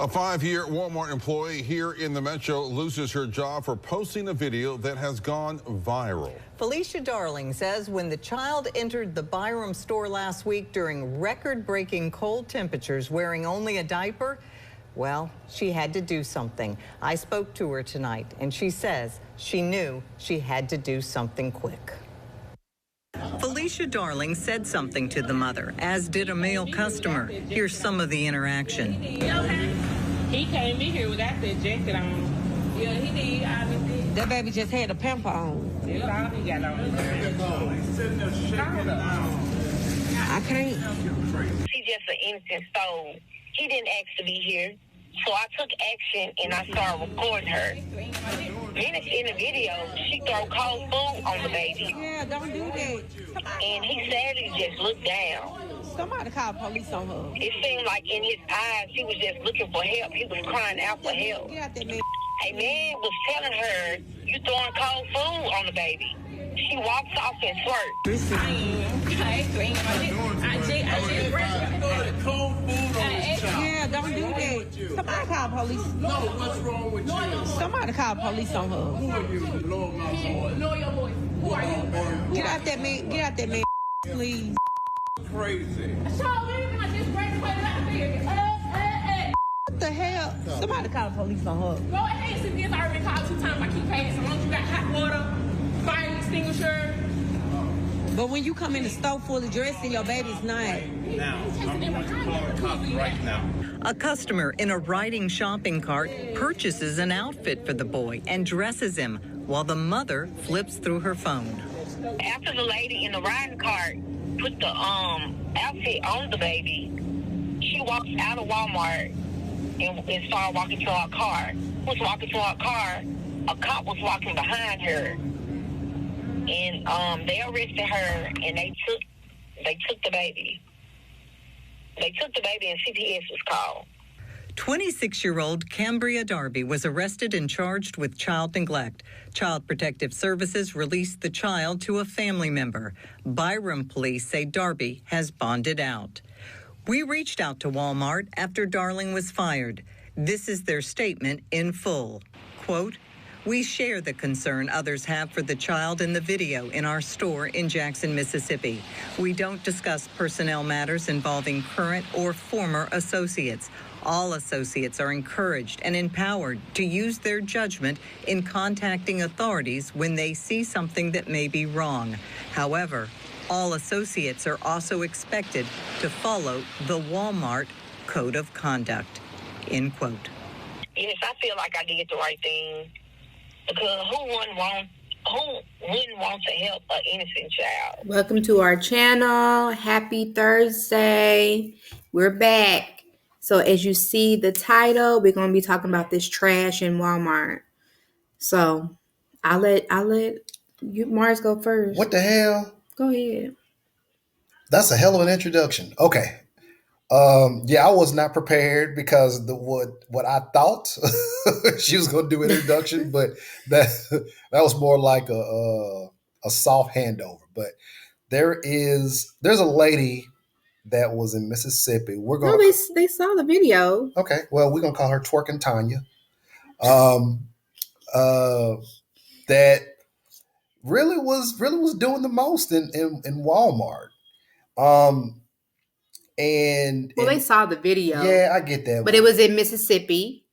A 5-year Walmart employee here in the Metro loses her job for posting a video that has gone viral. Felicia Darling says when the child entered the Byram store last week during record-breaking cold temperatures wearing only a diaper, well, she had to do something. I spoke to her tonight, and she says she knew she had to do something quick. Felicia Darling said something to the mother, as did a male customer. Here's some of the interaction. He came in here without that jacket on. Yeah, he did. Obviously. That baby just had a pamper on. That's all he got on. I can't. He's just an innocent soul. He didn't ask to be here. So I took action and I started recording her. Minutes in the video, she threw cold food on the baby. Yeah, don't do that. And he sadly just looked down. Somebody call police on her. It seemed like in his eyes, he was just looking for help. He was crying out for help. Get out there, man. A man was telling her, you throwing cold food on the baby. She walks off and swerves. I just cold food on this child. Yeah, don't do that. Somebody call police. No, what's wrong with you? Somebody call police on her. Who are you? Lord, my Lord. Lower your voice. Who are you? Get out there, man. Get out there, man. Please. Crazy. What the hell? Somebody call police on her. Go ahead, CVS already called 2 times. I keep paying. So long as you got hot water, fire extinguisher. But when you come in the store full of dressing, your baby's not. Now, I'm going to call the cops right now. A customer in a riding shopping cart purchases an outfit for the boy and dresses him while the mother flips through her phone. After the lady in the riding cart put the outfit on the baby, she walks out of Walmart and started walking to her car. Was walking to her car. A cop was walking behind her, and they arrested her and they took the baby. They took the baby and CPS was called. 26-year-old Cambria Darby was arrested and charged with child neglect. Child Protective Services released the child to a family member. Byram police say Darby has bonded out. We reached out to Walmart after Darling was fired. This is their statement in full. Quote, "We share the concern others have for the child in the video in our store in Jackson, Mississippi. We don't discuss personnel matters involving current or former associates. All associates are encouraged and empowered to use their judgment in contacting authorities when they see something that may be wrong. However, all associates are also expected to follow the Walmart Code of Conduct." End quote. Yes, I feel like I did the right thing. Because who wouldn't want to help an innocent child? Welcome to our channel. Happy Thursday. We're back. So as you see the title, we're going to be talking about this trash in Walmart. So I'll let you, Mars, go first. What the hell? Go ahead. That's a hell of an introduction. Okay. Yeah, I was not prepared because what I thought she was going to do an introduction, but that was more like a soft handover. But there's a lady that was in Mississippi. We're going. No, they saw the video. Okay, well, we're gonna call her Twerkin Tonya. That really was doing the most in Walmart. They saw the video. Yeah, I get that. But it was in Mississippi.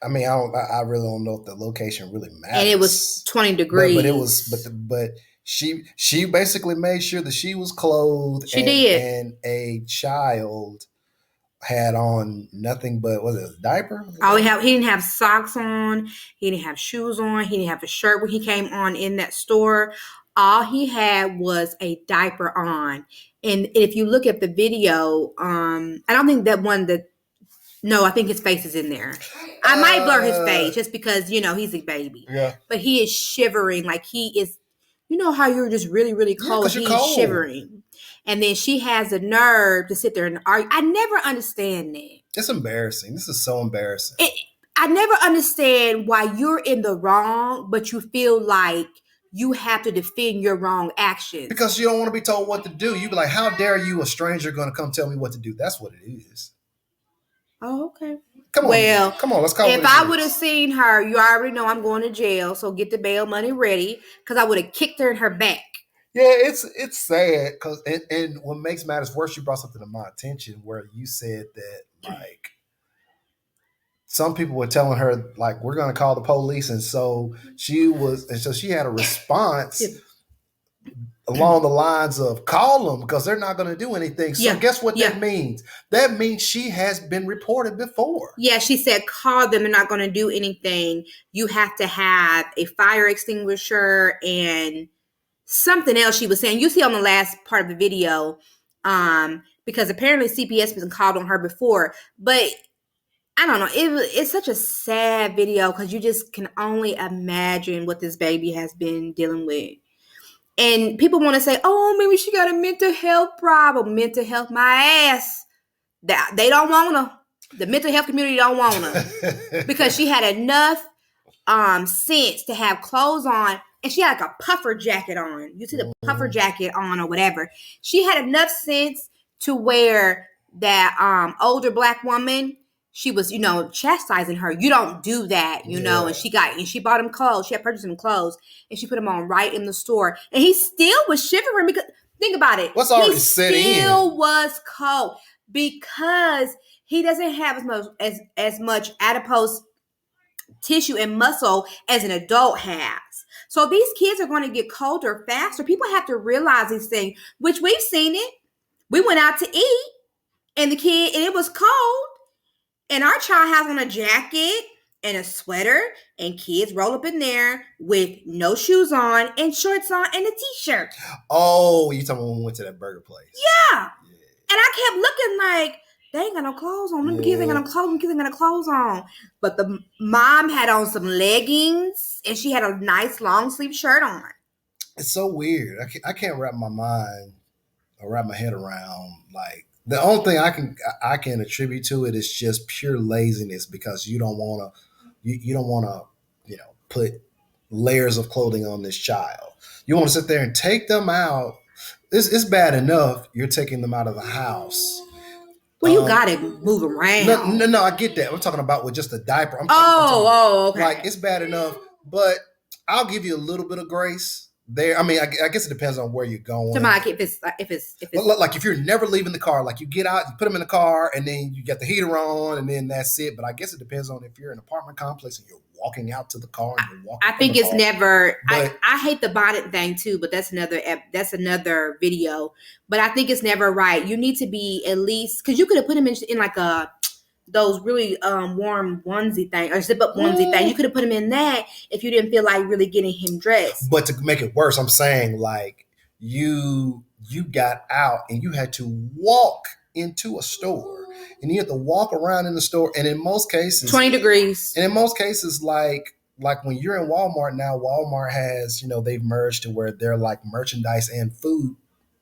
I mean, I really don't know if the location really matters. And it was 20 degrees. But it was, but she basically made sure that she was clothed. She did. And a child had on nothing but, was it a diaper? He didn't have socks on. He didn't have shoes on. He didn't have a shirt when he came on in that store. All he had was a diaper on. And if you look at the video, I don't think I think his face is in there. I might blur his face just because, he's a baby. Yeah. But he is shivering like he is, how you're just really, really cold. He's cold. Shivering. And then she has the nerve to sit there and argue. I never understand that. It's embarrassing. This is so embarrassing. I never understand why you're in the wrong, but you feel like you have to defend your wrong actions. Because you don't want to be told what to do. You be like, how dare you, a stranger, going to come tell me what to do? That's what it is. Oh, okay. Come on, Well, come on, let's call it. If I would have seen her, you already know I'm going to jail. So get the bail money ready, because I would have kicked her in her back. Yeah, it's sad because and what makes matters worse, you brought something to my attention where you said that like some people were telling her like we're going to call the police, and so she had a response along the lines of call them because they're not going to do anything. So guess what that means? That means she has been reported before. Yeah, she said call them. They're not going to do anything. You have to have a fire extinguisher and something else she was saying. You see on the last part of the video, because apparently CPS has been called on her before, but I don't know. It's such a sad video because you just can only imagine what this baby has been dealing with. And people want to say, oh, maybe she got a mental health problem. Mental health, my ass. They don't want her. The mental health community don't want her. Because she had enough sense to have clothes on. And she had like a puffer jacket on. You see the puffer jacket on or whatever. She had enough sense to wear that older black woman. She was, chastising her. You don't do that, know. And she bought him clothes. She had purchased him clothes, and she put him on right in the store. And he still was shivering because think about it. What's already set in? He still was cold because he doesn't have as much adipose tissue and muscle as an adult has. So these kids are going to get colder faster. People have to realize these things, which we've seen it. We went out to eat, and it was cold. And our child has on a jacket and a sweater, and kids roll up in there with no shoes on and shorts on and a t-shirt. Oh, you talking when we went to that burger place? Yeah. And I kept looking like, they ain't got no clothes on. Them kids ain't got no clothes. Them kids ain't got no clothes on. But the mom had on some leggings, and she had a nice long sleeve shirt on. It's so weird. I can't wrap my head around like. The only thing I can attribute to it is just pure laziness because you don't want to put layers of clothing on this child. You want to sit there and take them out. It's bad enough you're taking them out of the house. Well, you got to move around. No, I get that. I'm talking about with just a diaper. I'm okay. Like it's bad enough, but I'll give you a little bit of grace. There, I mean, I guess it depends on where you're going. Like if it's like if you're never leaving the car, like you get out, you put them in the car, and then you get the heater on, and then that's it. But I guess it depends on if you're in an apartment complex and you're walking out to the car. And you're walking I think it's car. Never. I hate the bonnet thing too, but that's another video. But I think it's never right. You need to be at least because you could have put him in like those really warm onesie thing or zip up onesie thing. You could have put him in that if you didn't feel like really getting him dressed. But to make it worse, I'm saying like you got out and you had to walk into a store and you had to walk around in the store. And in most cases, 20 degrees. And in most cases, like when you're in Walmart now, Walmart has, they've merged to where they're like merchandise and food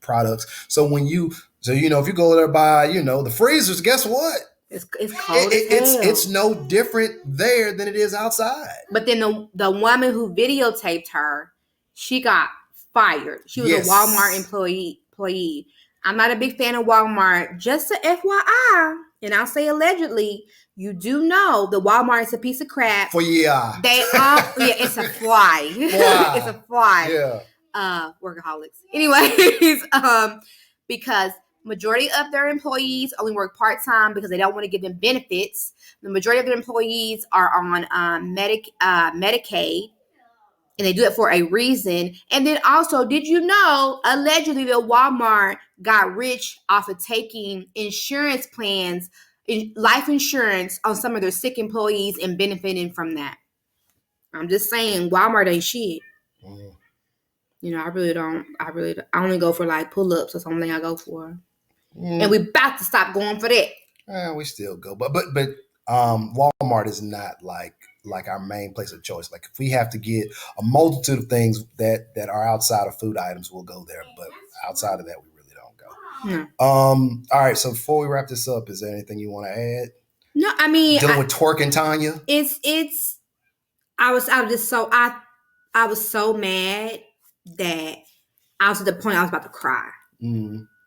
products. So if you go there by, the freezers, guess what? It's cold. It's no different there than it is outside. But then the woman who videotaped her, she got fired. She was a Walmart employee. I'm not a big fan of Walmart. Just a FYI, and I'll say allegedly, you do know the Walmart is a piece of crap. They are. It's a fly. It's a fly. Yeah. Workaholics. Anyways, because majority of their employees only work part-time because they don't want to give them benefits. The majority of their employees are on Medicaid, and they do it for a reason. And then also, did you know, allegedly, the Walmart got rich off of taking insurance plans, life insurance on some of their sick employees and benefiting from that? I'm just saying, Walmart ain't shit. I really don't. I only go for like pull-ups or something I go for. And we about to stop going for that. We still go, but Walmart is not like our main place of choice. Like if we have to get a multitude of things that are outside of food items, we'll go there. But outside of that, we really don't go. No. All right. So before we wrap this up, is there anything you want to add? No, I mean dealing with Twerkin Tonya. I was so mad that I was at the point I was about to cry.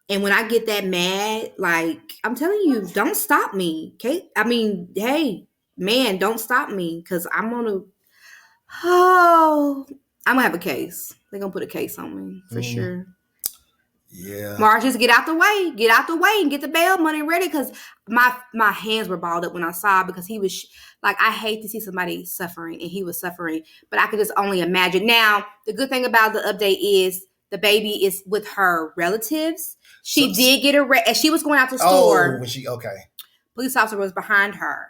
And when I get that mad, like I'm telling you, don't stop me. Okay. I mean, hey, man, don't stop me. Cause I'm gonna have a case. They're gonna put a case on me for sure. Yeah. Mars, just get out the way. Get out the way and get the bail money ready. Because my hands were balled up when I saw it, because he was like, I hate to see somebody suffering, and he was suffering. But I could just only imagine. Now, the good thing about the update is the baby is with her relatives. She did get arrested. As she was going out the store. Police officer was behind her,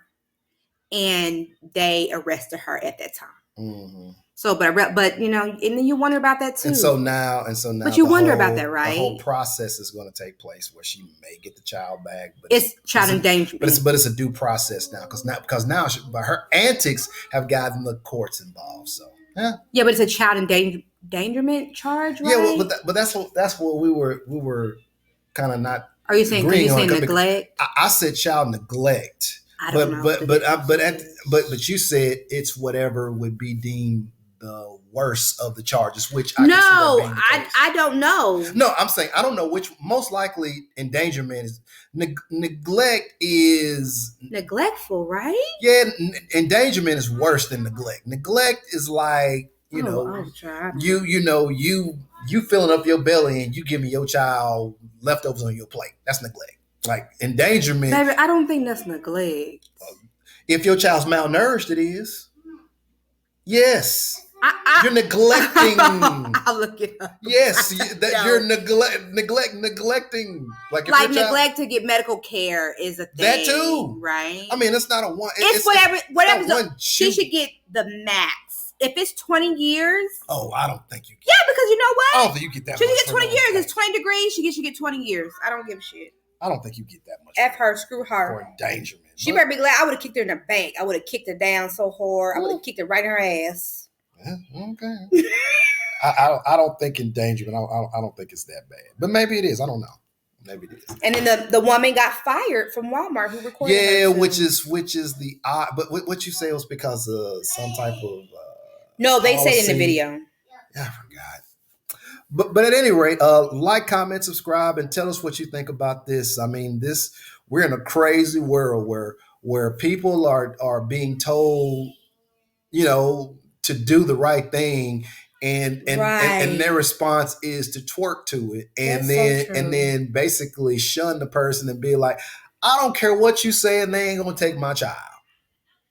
and they arrested her at that time. Mm-hmm. So, but you know, and then you wonder about that too. And so now, but you wonder about that, right? The whole process is going to take place where she may get the child back, but it's child endangerment. But it's a due process now, because now her antics have gotten the courts involved. So yeah, but it's a child endangerment charge, right? Yeah, but that's what we were kind of not. Are you saying? Can you say neglect? I said child neglect. I don't know. But you said it's whatever would be deemed the worst of the charges, which I don't know. No, I'm saying I don't know which. Most likely, endangerment is neglect is neglectful, right? Yeah, endangerment is worse than neglect. Neglect is like you filling up your belly and you giving your child leftovers on your plate. That's neglect. Like endangerment. Baby, I don't think that's neglect. If your child's malnourished, it is. Yes. You're neglecting. I'll look it up. Yes, you're neglecting. Like neglect to get medical care is a thing. That too, right? I mean, it's not a one. It's whatever. She should get the max. If it's 20 years. Oh, I don't think you can. Yeah, because you know what? I don't think you get that. She should get 20 years. It's 20 degrees. She should get 20 years. I don't give a shit. I don't think you get that much. F her, screw her. For endangerment. She better be glad. I would have kicked her in the bank. I would have kicked her down so hard. I would have kicked her right in her ass. Yeah, okay. I don't think endangerment. I don't think it's that bad. But maybe it is. I don't know. Maybe it is. And then the woman got fired from Walmart who recorded. Yeah, which is the odd. But what you say was because of some type of. No, they said in the video. Yeah, I forgot. But at any rate, like, comment, subscribe, and tell us what you think about this. I mean, we're in a crazy world where people are being told, to do the right thing, and their response is to twerk to it, and then basically shun the person and be like, I don't care what you say, and they ain't gonna take my child.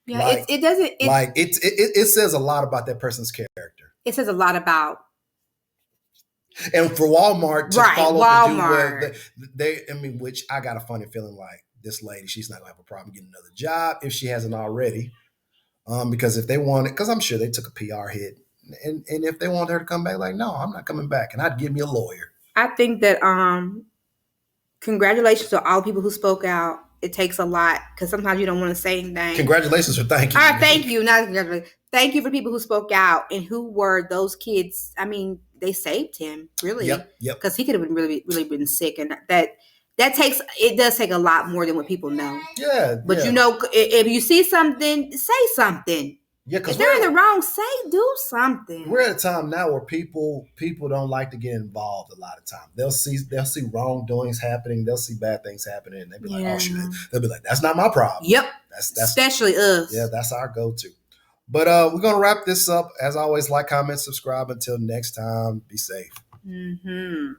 Yeah, it doesn't. It says a lot about that person's character. It says a lot about. And for Walmart to follow Walmart. Which I got a funny feeling like this lady, she's not gonna have a problem getting another job if she hasn't already. Because if they want it, because I'm sure they took a PR hit, and if they want her to come back, like, no, I'm not coming back, and I'd give me a lawyer. I think that congratulations to all people who spoke out. It takes a lot, because sometimes you don't want to say anything. Congratulations or thank you. All right, thank you. Not congratulations. Thank you for people who spoke out, and who were those kids. I mean, they saved him, really. Yep. Because he could have been really, really been sick, and that does take a lot more than what people know. Yeah. But if you see something, say something. Yeah, because if they're in the wrong, do something. We're at a time now where people don't like to get involved. A lot of time they'll see wrongdoings happening, they'll see bad things happening, and they'll be like, oh shit, they'll be like, that's not my problem. Yep. That's especially us. Yeah, that's our go-to. But we're gonna wrap this up. As always, like, comment, subscribe. Until next time, be safe. Mm-hmm.